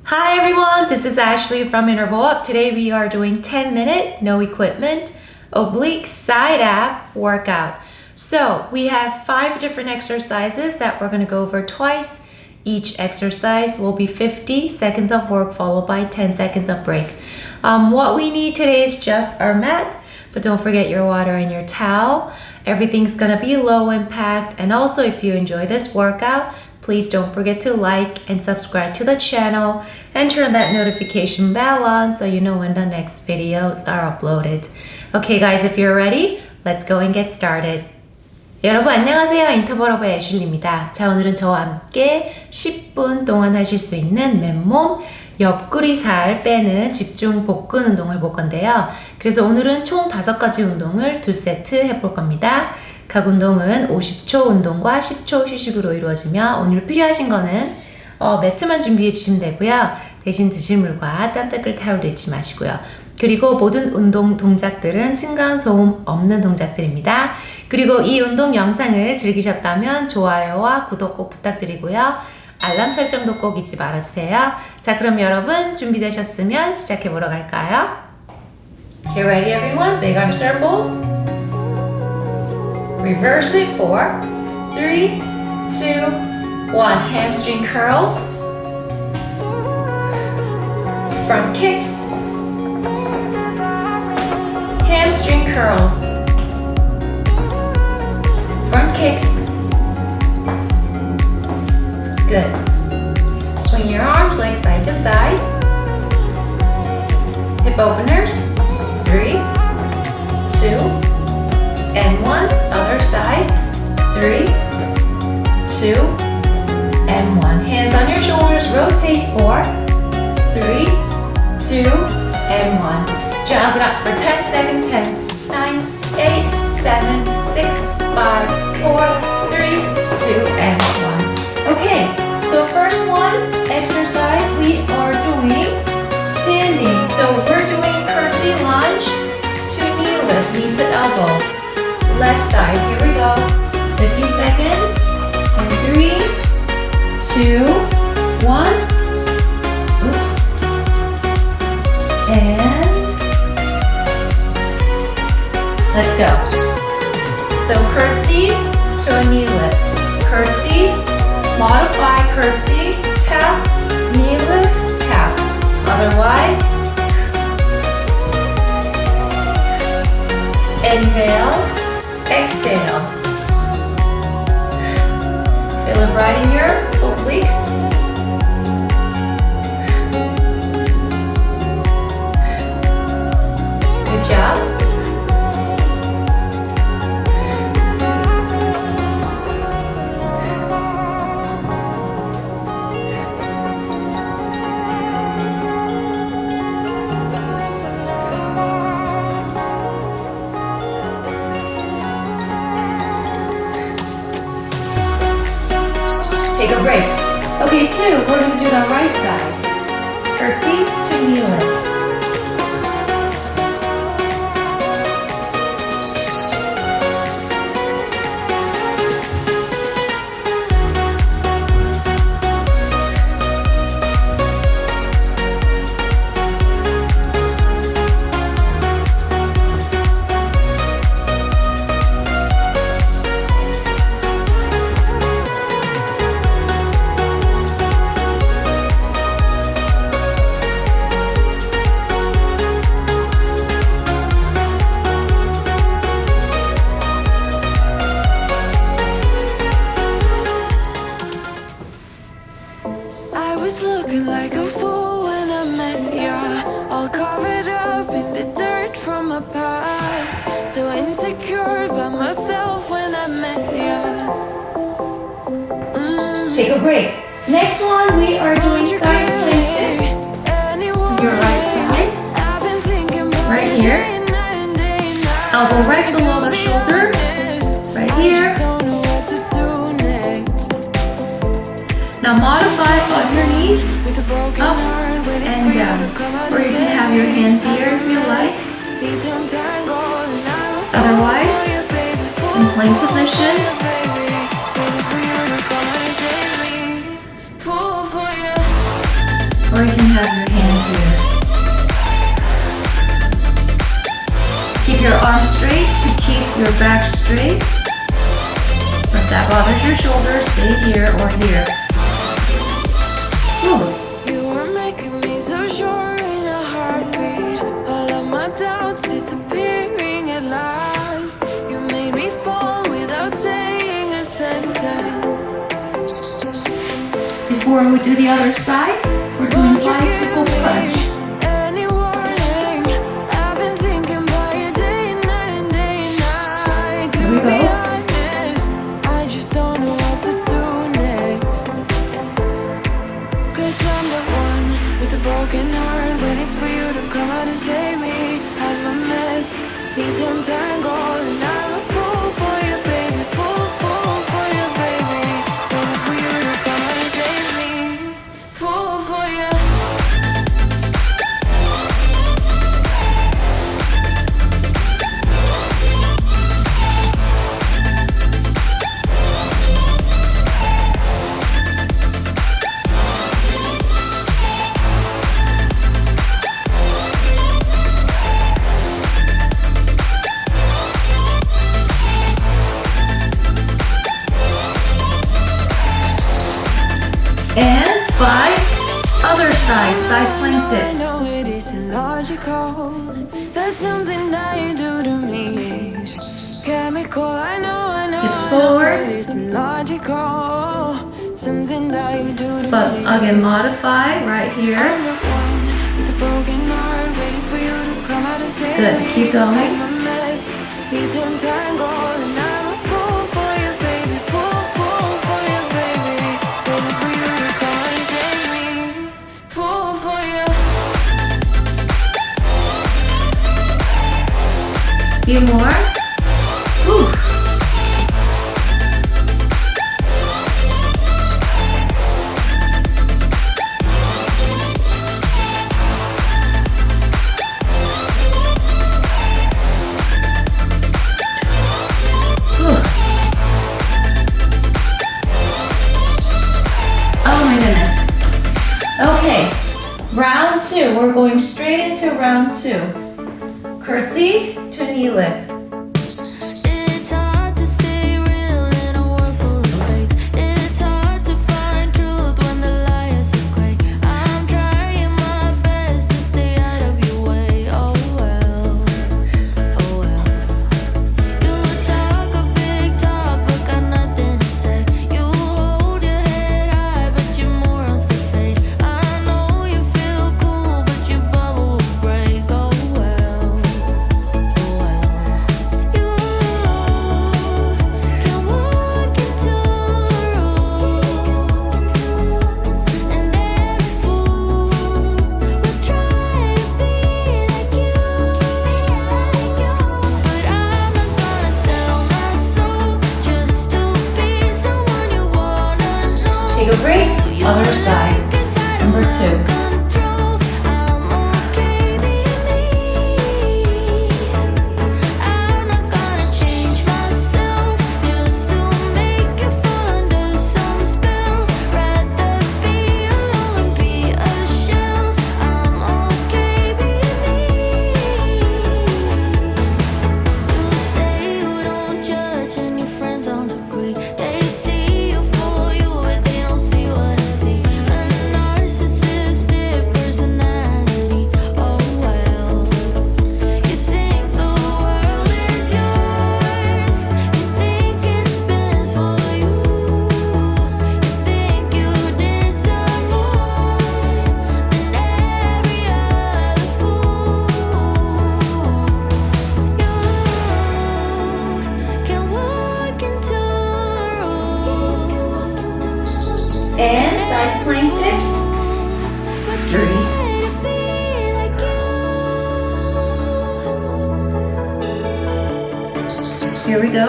Hi everyone, this is Ashley from IntervalUp. Today we are doing 10-minute, no equipment, oblique side ab workout. So we have 5 different exercises that we're going to go over twice. Each exercise will be 50 seconds of work followed by 10 seconds of break. What we need today is just our mat, but don't forget your water and your towel. Everything's going to be low impact, and also if you enjoy this workout, please don't forget to like and subscribe to the channel and turn that notification bell on so you know when the next videos are uploaded. Okay guys, if you're ready, let's go and get started. 여러분 안녕하세요. 인터벌업의 애슐리입니다. 자, 오늘은 저와 함께 10분 동안 하실 수 있는 맨몸 옆구리 살 빼는 집중 복근 운동을 해볼 건데요. 그래서 오늘은 총 5가지 운동을 2세트 해볼 겁니다. 각 운동은 50초 운동과 10초 휴식으로 이루어지며 오늘 필요하신 거는 매트만 준비해 주시면 되고요. 대신 드실 물과 땀 닦을 타올도 잊지 마시고요. 그리고 모든 운동 동작들은 층간소음 없는 동작들입니다. 그리고 이 운동 영상을 즐기셨다면 좋아요와 구독 꼭 부탁드리고요. 알람 설정도 꼭 잊지 말아주세요. 자, 그럼 여러분 준비되셨으면 시작해보러 갈까요? Get ready everyone, big arm circles. Reverse it for 3, 2, 1. Hamstring curls. Front kicks. Hamstring curls. Front kicks. Good. Swing your arms like side to side. Hip openers. 3, 2, and 1. Other side. 3, 2, and 1. Hands on your shoulders. Rotate 4, 3, 2, and 1. Jog it up for 10 seconds. 10, 9, 8, 7, 6, 5, 4, 3, 2, and 1. Okay, so first one exercise we are doing standing. So we're doing curtsy lunge to knee lift, knee to elbow. Left side, here we go. 50 seconds. And 3, 2, 1. Oops. And let's go. So curtsy to a knee lift. Curtsy, modify curtsy, tap, knee lift, tap. Otherwise, inhale. Exhale. Feel it right in your obliques. Good job. Take a break. Okay, 2, we're going to do the right side. Curtsy to knee lift. Take a break. Next one, we are doing side planches. Your right side. Right here. Elbow right below the shoulder. Right here. Now modify on your knees. Up and down. Or you can have your hand here if you like. Otherwise, in plank position. Or you can have your hands here. Keep your arms straight to keep your back straight. If that bothers your shoulders, stay here or here. Ooh. You were making me so sure in a heartbeat. All of my doubts disappearing at last. You made me fall without saying a sentence. Before we do the other side, we're doing bicycle crunch. Any warning? I've been thinking about you day and night and day and night. To be honest, I just don't know what to do next. 'Cause I'm the one with a broken heart, waiting for you to come out and save me. I'm a mess, need to untangle, and I'm a fool for you, baby. Fool for you, baby. Waiting for you to come out and save me. Fool for you. And 5 other sides, side plank I dip. know it isn't logical. That's something that you do to me. Is chemical. I know Hips forward. it isn't logical. Something that you do to But me. again, modify right I'm here. the one with a broken heart, waiting for you to come out and save Good, me. keep going. I'm a mess, need to untangle, and I'm a fool for you, baby. Fool for you, baby. Waiting for you to come out and save me. Fool for you. Few more. Whew. Whew. Oh my goodness. Okay, round 2. We're going straight into round 2. Curtsy to knee lift. It's hard to stay real in a world full of fakes. It's hard to find truth when the liars are great. I'm trying my best to stay out of your way. Oh well, oh well. You talk a big talk but got nothing to say. You hold your head high but your morals to fade. I know you feel cool but your bubble will break. Oh well, oh well. You can walk into a room and every fool will try to be like you. But I'm not gonna sell my soul just to be someone you wanna know. Take a break. Other side. Number 2. Control. I'm okay being me. I'm not gonna change myself just to make you fall under some spell. Rather be alone than be a shell. I'm okay being me. You say you don't judge and your friends all agree. They see you for you, but they don't see what I see. A narcissistic personality. Oh well. You think the world is yours. You think it spins for you. You think you deserve more than every other fool. You can walk into a room And side plank dips. 3. Here we go.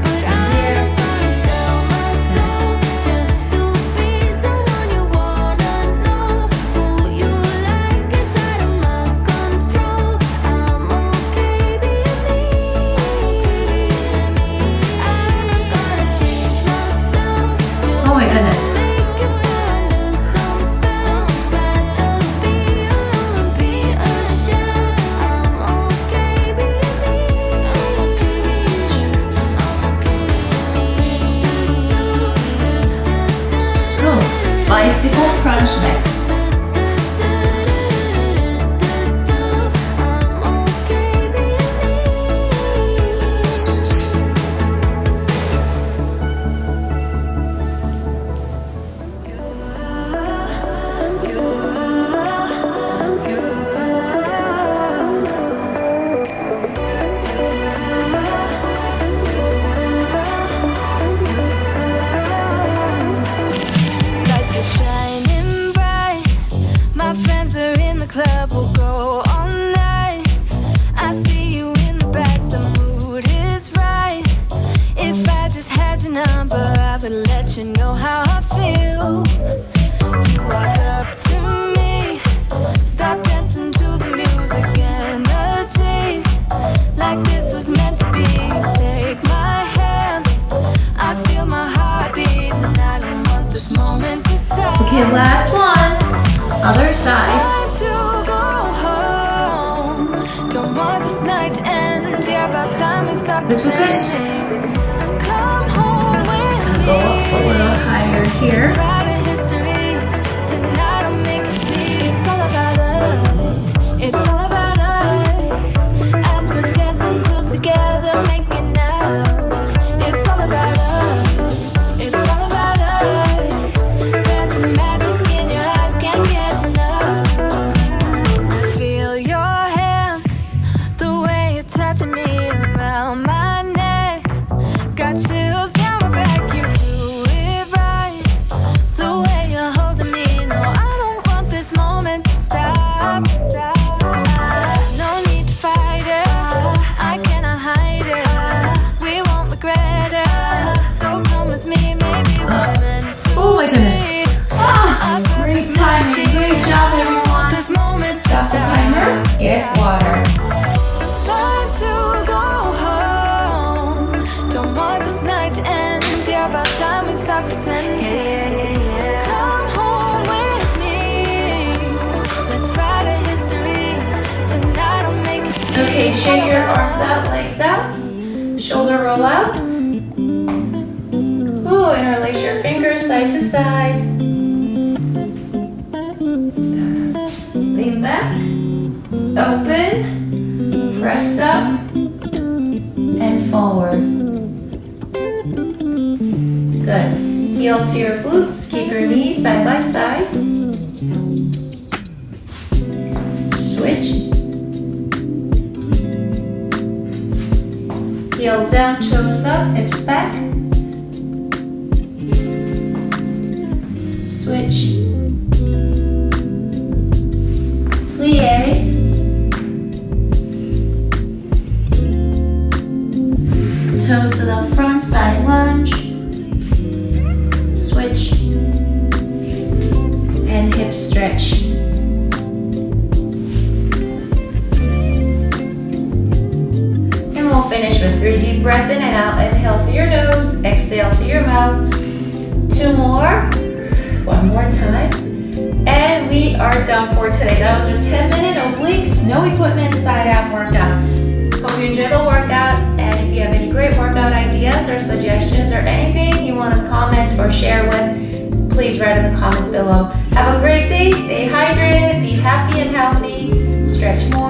But I'm not gonna sell my soul just to be someone you wanna know. Who you bicycle crunch next. Club will go all night. I see you in the back, the mood is right. If I just had your number, I would let you know how I feel. You walk up to me, start dancing to the music, energies like this was meant to be. Take my hand, I feel my heart beat, and I don't want this moment to stop. Okay, last one. Other side. Don't want this night to end. Yeah, about time we stop pretending. Come home with me. Go up a little higher here. Tonight I'll make you see. It's all about us. It's all about us. As we're dancing close together, making out. It's all about us. It's all about us. There's a magic in your eyes, can't get enough. Feel your hands, the way you're touching me around my neck. Got chills down my back, you do it right. The way you're holding me, no, I don't want this moment to stop. No need to fight it, I cannot hide it. We won't regret it, so come with me, maybe we're meant to Oh my goodness. be. Ah, great timing. Great job, everyone. This moment to Stop the timer. Get water. Time to go home. Don't want this night to end. Yeah, about time we stop pretending. Come home with me. Let's write a history. Tonight I'll make you see. Okay, shake your arms out, legs out. Shoulder rollouts. Ooh, interlace your fingers side to side. Lean back. Open. Press up. And forward. Good. Heel to your glutes. Keep your knees side by side. Switch. Heel down, toes up, hips back. Switch. Plie. Toes to the front, side lunge. Switch. And hip stretch. And we'll finish with 3 deep breaths in and out. Inhale through your nose, exhale through your mouth. 2 more. 1 more time. And we are done for today. That was our 10-minute obliques, no equipment, side ab workout. Hope you enjoy the workout. And if you have any great workout ideas or suggestions or anything you want to comment or share with, please write in the comments below. Have a great day. Stay hydrated. Be happy and healthy. Stretch more.